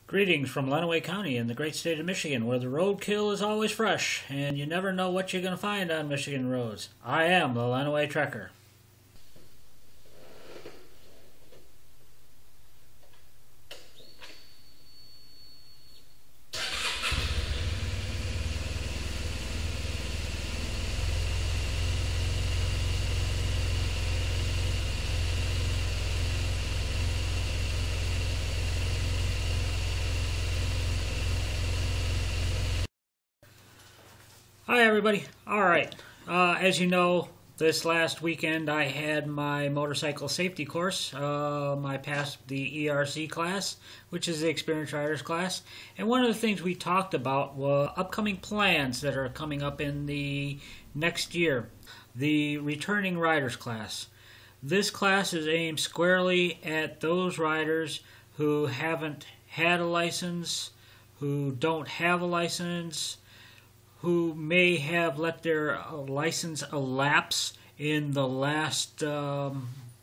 Greetings from Lenawee County in the great state of Michigan, where the roadkill is always fresh, and you never know what you're going to find on Michigan roads. I am the Lenawee Trekker. Hi everybody. Alright, as you know, this last weekend I had my motorcycle safety course. I passed the ERC class, which is the Experienced Riders class. And one of the things we talked about were upcoming plans that are coming up in the next year. The Returning Riders class. This class is aimed squarely at those riders who haven't had a license, who don't have a license, who may have let their license elapse in the last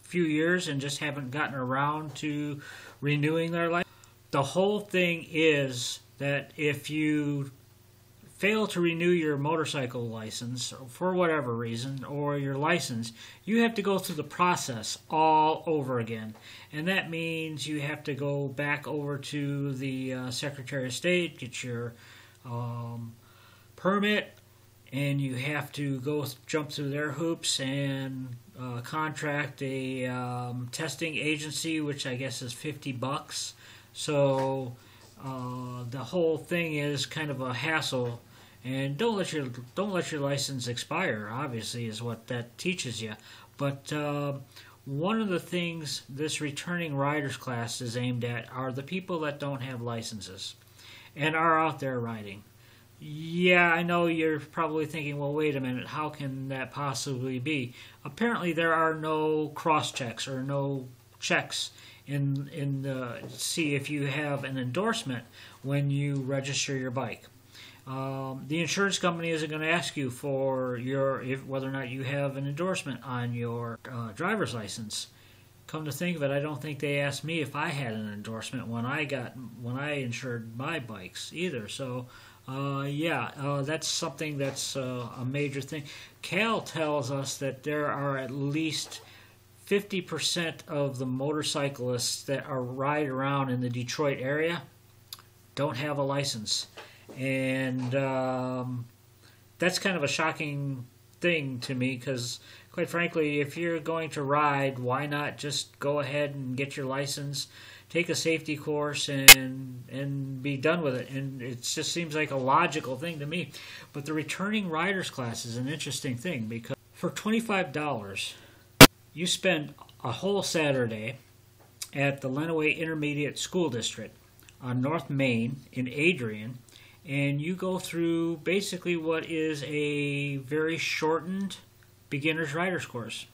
few years and just haven't gotten around to renewing their license. The whole thing is that if you fail to renew your motorcycle license for whatever reason, or your license, you have to go through the process all over again. And that means you have to go back over to the Secretary of State, get your permit, and you have to jump through their hoops and contract a testing agency, which I guess is $50. So the whole thing is kind of a hassle. And don't let your license expire, obviously, is what that teaches you. But one of the things this returning riders class is aimed at are the people that don't have licenses and are out there riding. Yeah, I know you're probably thinking, well, wait a minute, how can that possibly be? Apparently there are no cross-checks or no checks in the see if you have an endorsement when you register your bike. The insurance company isn't going to ask you for whether or not you have an endorsement on your driver's license. Come to think of it, I don't think they asked me if I had an endorsement when I insured my bikes either. So that's something that's a major thing. Cal tells us that there are at least 50% of the motorcyclists that ride around in the Detroit area don't have a license. And that's kind of a shocking thing to me, because quite frankly, if you're going to ride, why not just go ahead and get your license, take a safety course, and be done with it? And it just seems like a logical thing to me. But the returning riders class is an interesting thing, because for $25 you spend a whole Saturday at the Lenawee Intermediate School District on North Main in Adrian, and you go through basically what is a very shortened beginner's riders course.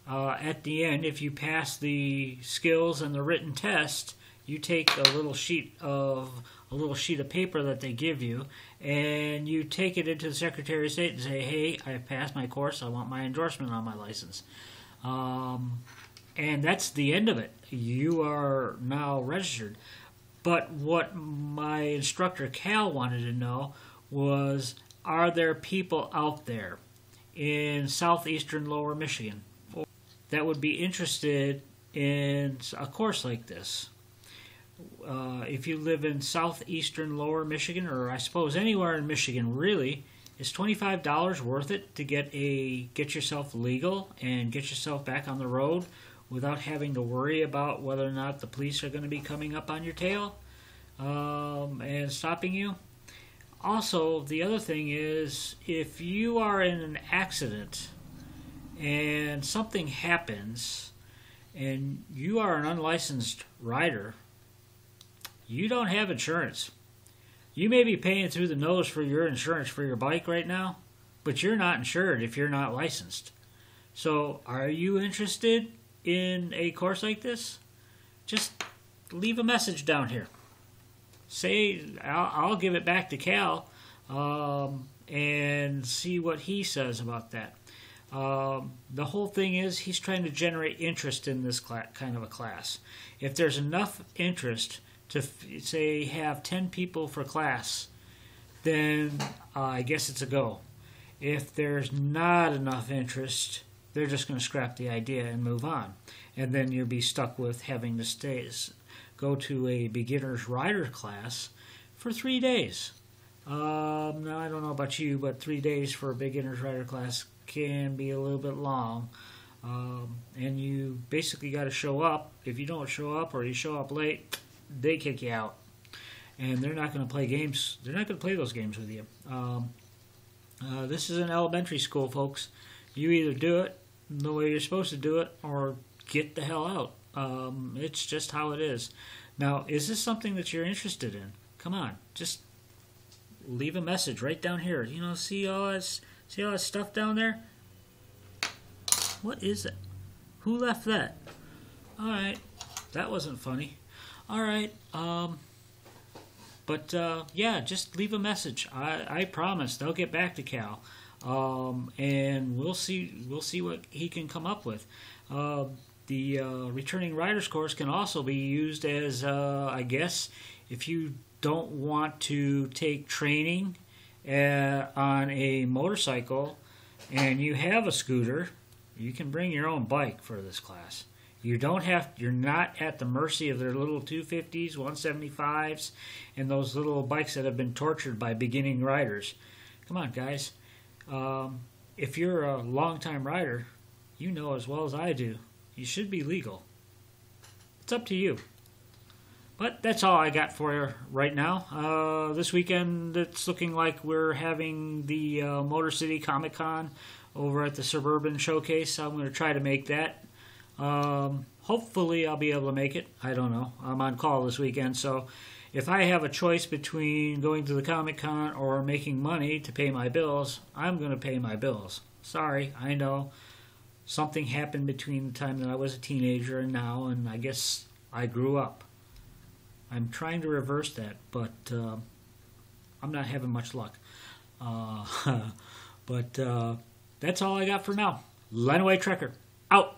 At the end, if you pass the skills and the written test, you take a little sheet of paper that they give you, and you take it into the Secretary of State and say, hey, I passed my course, I want my endorsement on my license. And that's the end of it. You are now registered. But what my instructor Cal wanted to know was, are there people out there in southeastern Lower Michigan that would be interested in a course like this? If you live in southeastern Lower Michigan, or I suppose anywhere in Michigan really, is $25 worth it to get yourself legal and get yourself back on the road without having to worry about whether or not the police are going to be coming up on your tail and stopping you? Also, the other thing is, if you are in an accident and something happens and you are an unlicensed rider, you don't have insurance. You may be paying through the nose for your insurance for your bike right now, but you're not insured if you're not licensed. So are you interested in a course like this? Just leave a message down here. Say, I'll give it back to Cal and see what he says about that. The whole thing is, he's trying to generate interest in this kind of a class. If there's enough interest to say have 10 people for class, then I guess it's a go. If there's not enough interest, they're just going to scrap the idea and move on. And then you'll be stuck with having to go to a beginner's rider class for 3 days. Now, I don't know about you, but 3 days for a beginner's rider class can be a little bit long. And you basically got to show up. If you don't show up or you show up late, they kick you out. And they're not going to play games. They're not going to play those games with you. This is an elementary school, folks. You either do it the way you're supposed to do it or get the hell out. It's just how it is. Now, is this something that you're interested in? Come on, just leave a message right down here. You know, see all that stuff down there? What is it? Who left that? All right, that wasn't funny. All right, but yeah, just leave a message. I promise they'll get back to Cal, and we'll see what he can come up with. The returning riders course can also be used as, I guess, if you don't want to take training on a motorcycle and you have a scooter, you can bring your own bike for this class. You're not at the mercy of their little 250s, 175s, and those little bikes that have been tortured by beginning riders. Come on, guys. If you're a long-time rider, you know as well as I do, you should be legal. It's up to you. But that's all I got for you right now. This weekend, it's looking like we're having the Motor City Comic Con over at the Suburban Showcase. I'm going to try to make that. Hopefully I'll be able to make it. I don't know. I'm on call this weekend, so if I have a choice between going to the Comic-Con or making money to pay my bills, I'm going to pay my bills. Sorry, I know. Something happened between the time that I was a teenager and now, and I guess I grew up. I'm trying to reverse that, but I'm not having much luck. But that's all I got for now. Line away, Trekker. Out.